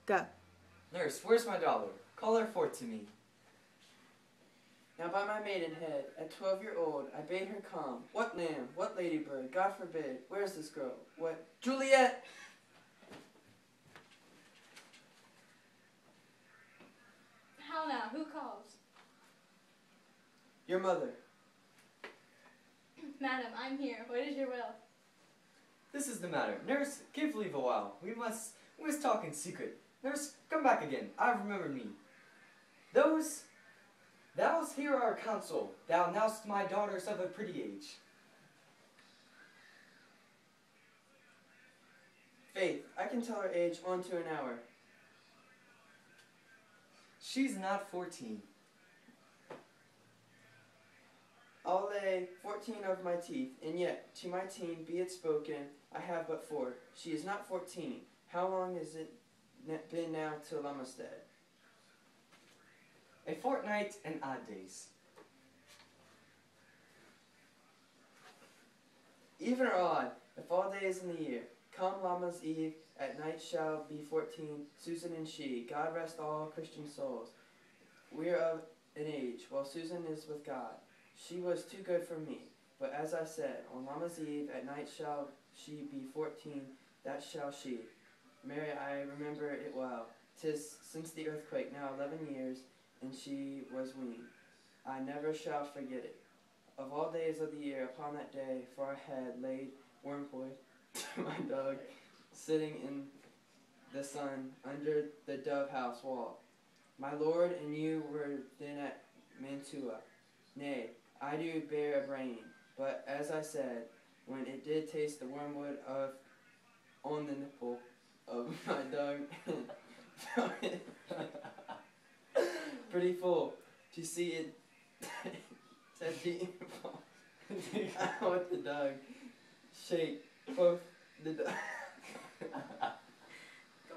Go. Nurse, where's my daughter? Call her forth to me. Now by my maidenhead, at 12-year-old, I bade her come. What lamb, what ladybird, God forbid, where's this girl? What, Juliet! How now, who calls? Your mother. Madam, I'm here. What is your will? This is the matter. Nurse, give leave a while. We must talk in secret. Nurse, come back again. I remember me. Thou's hear our counsel. Thou know'st my daughters of a pretty age. Faith, I can tell her age on to an hour. She's not 14. I'll lay 14 of my teeth, and yet, to my teen be it spoken, I have but 4. She is not 14. How long has it been now till Lamastad? A fortnight and odd days. Even or odd, if all days in the year, come Lama's Eve, at night shall be 14, Susan and she, God rest all Christian souls. We're of an age, while Susan is with God. She was too good for me, but as I said, on Lama's Eve, at night shall she be 14, that shall she. Mary, I remember it well. 'Tis since the earthquake, now 11 years, and she was weaned. I never shall forget it. Of all days of the year, upon that day, for our head laid wormwood, my dog, sitting in the sun under the dove house wall. My lord and you were then at Mantua. Nay, I do bear a brain, but as I said, when it did taste the wormwood on the nipple of my dog, pretty full to see it. Said the I want the dog shake both the dog. Come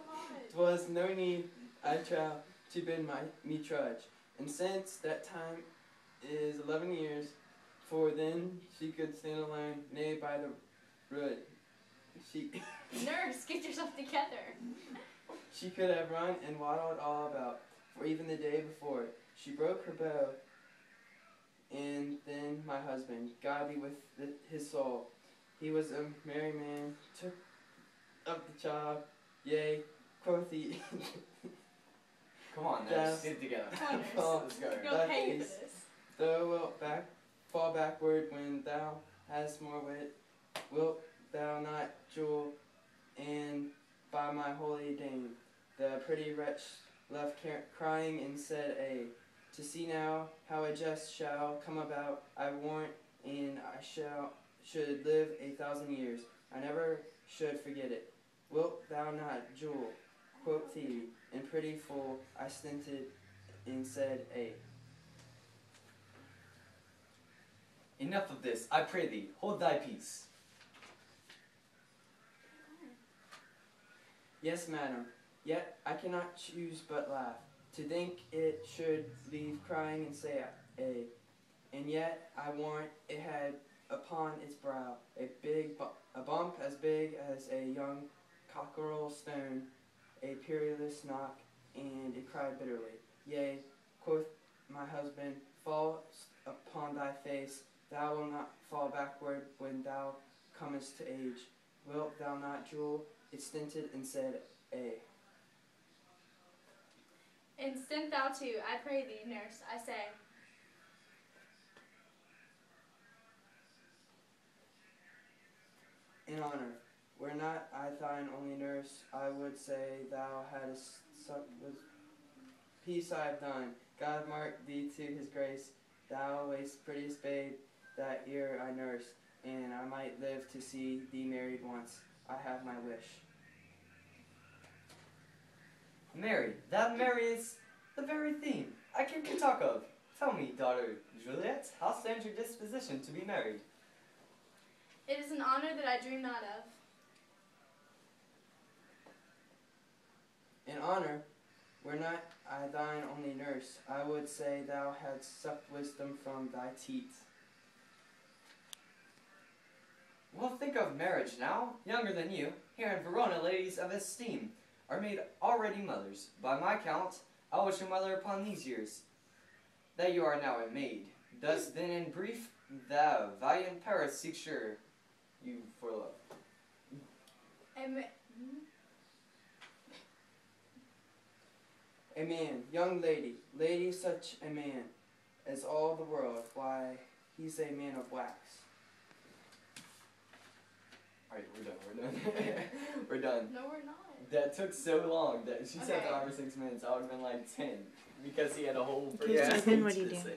on. 'Twas no need I trow to bid me trudge, and since that time is 11 years, for then she could stand alone, nay by the rood. Nurse, get yourself together. She could have run and waddled all about, for even the day before she broke her bow. And then my husband, God be with his soul, he was a merry man, took up the child, yea, quoth he. Come on, nurse, get it together. Come on, nurse. Let's go. You'll pay for this. Thou wilt fall backward when thou hast more wit. Wilt thou not, Jewel? And by my holy dame, the pretty wretch left crying and said, to see now how a jest shall come about, I warrant, and I should live 1,000 years. I never should forget it. Wilt thou not, Jewel? Quoth he, and pretty fool, I stinted and said, Enough of this, I pray thee, hold thy peace. Yes, madam, yet I cannot choose but laugh, to think it should leave crying and say, and yet I warrant it had upon its brow a bump as big as a young cockerel stone, a peerless knock, and it cried bitterly. Yea, quoth my husband, fall upon thy face, thou wilt not fall backward when thou comest to age. Wilt thou not, Jewel? It stinted and said, And stint thou too, I pray thee, nurse, I say. In honor, were not I thine only nurse, I would say thou hadst sucked with peace I have done. God mark thee to his grace, thou wast prettiest babe that e'er I nursed, and I might live to see thee married once. I have my wish. Mary, that Mary is the very theme I came to talk of. Tell me, daughter Juliet, how stands your disposition to be married? It is an honor that I dream not of. In honor, were not I thine only nurse, I would say thou hadst sucked wisdom from thy teats. Well, think of marriage now, younger than you, here in Verona, ladies of esteem. are made already mothers. By my count, I was your mother upon these years, that you are now a maid. Thus then in brief, thou, valiant Paris, seek sure you for love. A man, young lady, lady such a man as all the world, why, he's a man of wax. Alright, we're done. We're done. No, we're not. That took so long. That she said Okay. 5 or 6 minutes. I would have been like 10 because he had a whole Okay, so freaking then what speech do you to do? say.